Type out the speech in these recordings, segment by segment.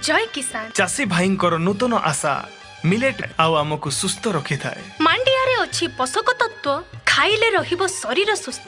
जय किसान चासी भाई नूतन आशा मिलेट आउ आमको सुस्थ रखी थाए। मांडिया रे अछि पोषक तत्व खाइले रहिबो शरीर सुस्थ।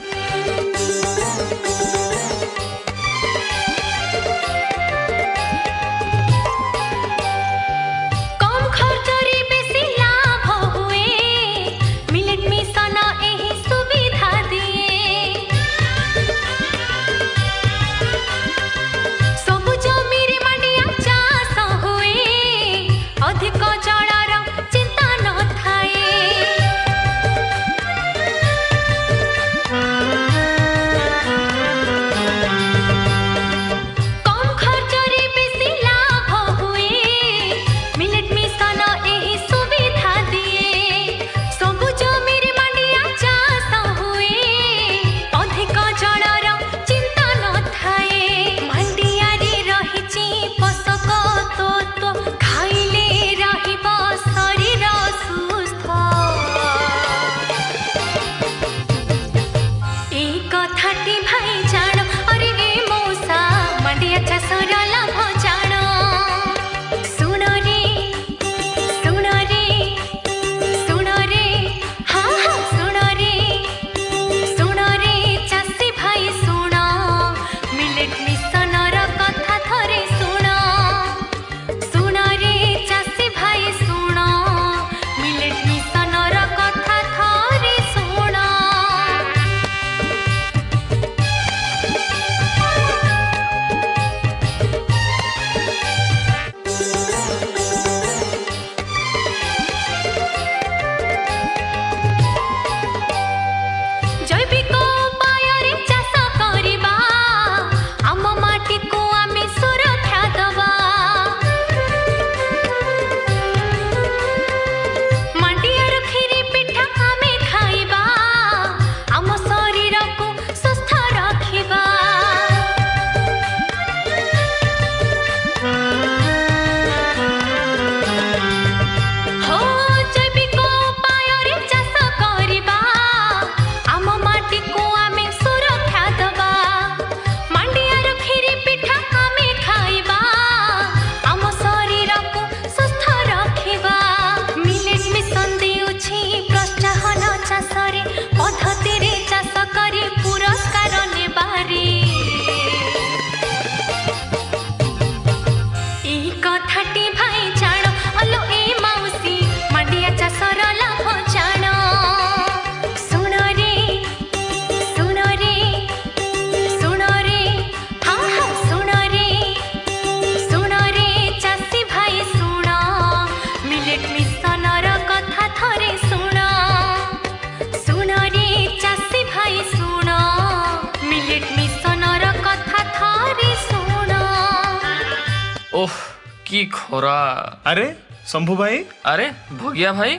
की खोरा। अरे शंभू भाई, अरे भगिया भाई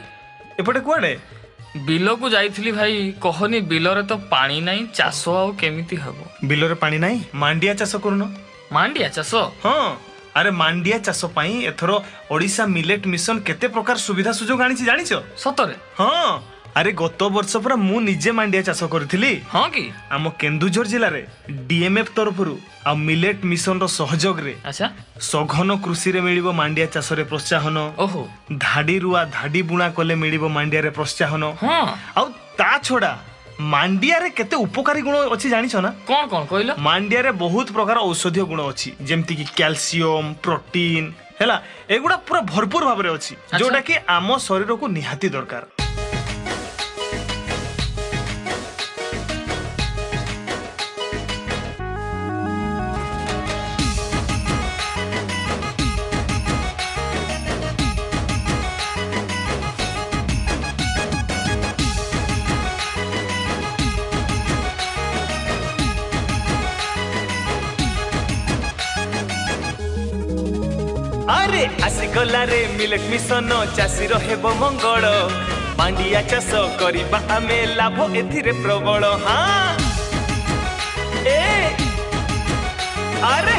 एपटे कुआडे? बिल को जाइथिली भाई, कहनी बिलरे तो पानी नहीं, चाष आउ केमिति हबो? बिलरे पानी नहीं, मांडिया चाष करूनो। मांडिया चाष? हाँ, अरे मांडिया चाष पई एथरो ओडिशा मिलेट मिशन केते प्रकार सुविधा सुजोग आनिछि जानिछो? सतरे? हाँ, अरे गत वर्ष पूरा मु निजे मांडिया चाष करथिली। हाँ कि आम केन्दुझर जिले रे डीएमएफ तरफरु आ मिलेट मिशन रो सहयोग रे अच्छा सघन कृषि रे मिलिबो मांडिया चाष रे प्रोत्साहन। ओहो, धाडी रुआ धाडी बुणा कले मिलिबो मांडिया रे प्रोत्साहन। हाँ, आ ता छोड़ा मांडिया रे केते उपकारी गुण अछि जानिछो ना? कोन कोन कहलो? मांडिया रे बहुत प्रकार औषधीय गुण अछि, जेमति कि कैल्शियम, प्रोटीन हैला, एगुडा पूरा भरपूर भाव रे अछि, जोटा कि आम शरीर को निहाती दरकार। अरे आसिगला रे मिलेट मिशन चाषी हेबो मंगल, मांडिया चाष करिबा आमे लाभ एथिरे प्रबल। हाँ ए अरे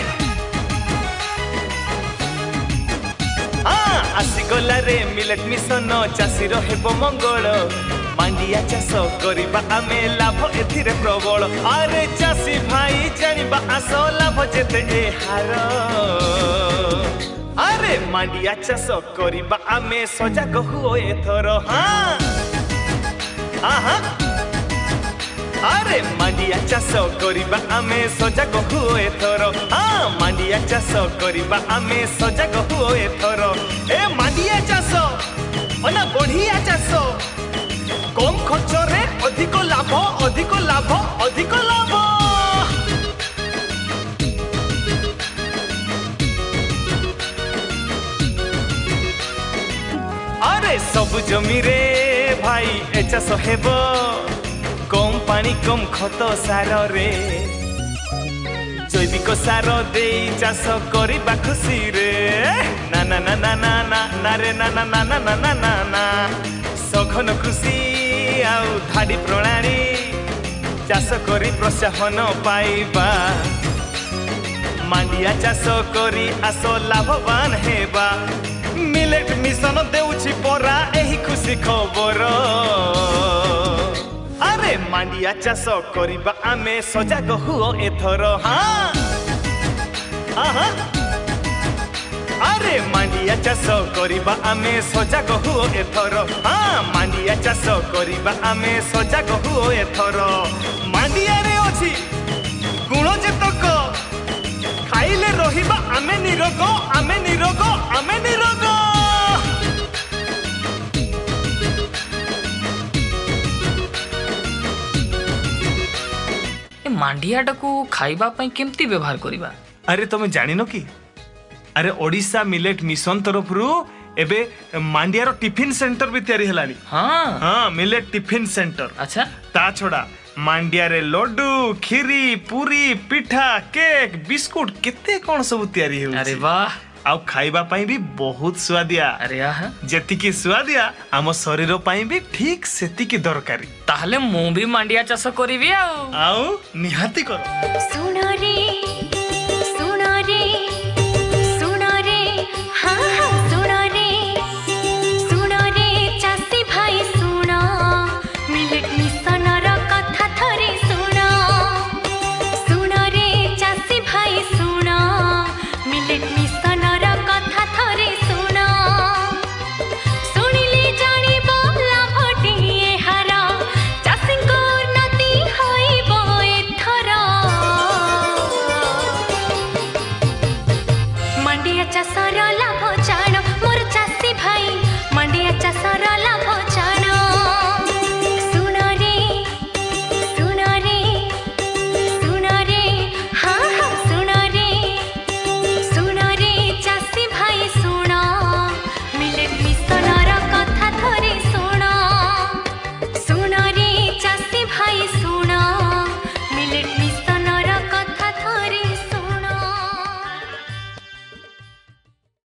हाँ, आसिगला रे मिलेट मिशन चाषी हेबो मंगल, मांडिया चाष करिबा आमे लाभ एथिरे प्रबल। अरे चाषी भाई जानिबा आस लाभ जेते हार मांडिया चाष करिबा आमे सजाग हुओ एथर हाँ हाँ अरे मांडिया चाष करिबा आमे सजाग हुओ एथर हाँ मांडिया चाष करिबा आमे सजाग हुओ एथर ए मांडिया चाष अना बढ़िया चाष कम खर्च रे अधिक लाभ अधिक लाभ अधिक लाभ अरे सब जमी रे भाई ए चाष हेब कम पानी कम खत सार रे जैविक सार दे चाष करिबा खुशी रे ना ना ना ना ना ना ना रे ना ना ना ना ना ना ना सघन कृषि आउ धाड़ी प्रणाली चाष करी प्रोत्साहन पाइबा मांडिया चाष करी आस लाभवान हेबा मिलेट मिशन देउछि परा एही खुशी खबर अरे मांडिया चाष करिबा आमे सजाग हुओ एथर हाँ हाँ अरे मांडिया चाष करिबा आमे सजाग हुओ एथर हाँ मांडिया चाष करिबा आमे सजाग हुओ एथर मांडिया रे अछि गुण जेतक खाइले रहिबा आमे निरोग आमे निरोग आमे निरोग मांडियाटा को खाइबा पई केमती व्यवहार करिबा अरे तुम जानिनो कि अरे ओडिशा मिलेट मिशन तरफ रु एबे मांडियार टिफिन सेंटर भी तैयारी हलानी हाँ हाँ मिलेट टिफिन सेंटर अच्छा ता छोड़ा मांडिया रे लड्डू खीरी पूरी पिठा केक बिस्कुट केते कोन सब तैयारी हो अरे वाह आउ खाइबा पई भी बहुत स्वादिया अरे आह जेतिकी स्वादिया आम शरीर पई भी ठीक सेतिकी दरकारी ताहले मु भी मांडिया चाष करिवि आउ निहाती करो सुन रे हाँ हाँ सुन रे चासी भाई सुन मिलेट मिशन र कथा थरे सुन रे चासी भाई सुन मिलेट मिशन र कथा थरे शुणिले जानिब लाभटे एहार चाषीको उन्नति होइब एथर मांडिया चाषर लाभ जान मोर चाषी भाई मांडिया चाषर लाभ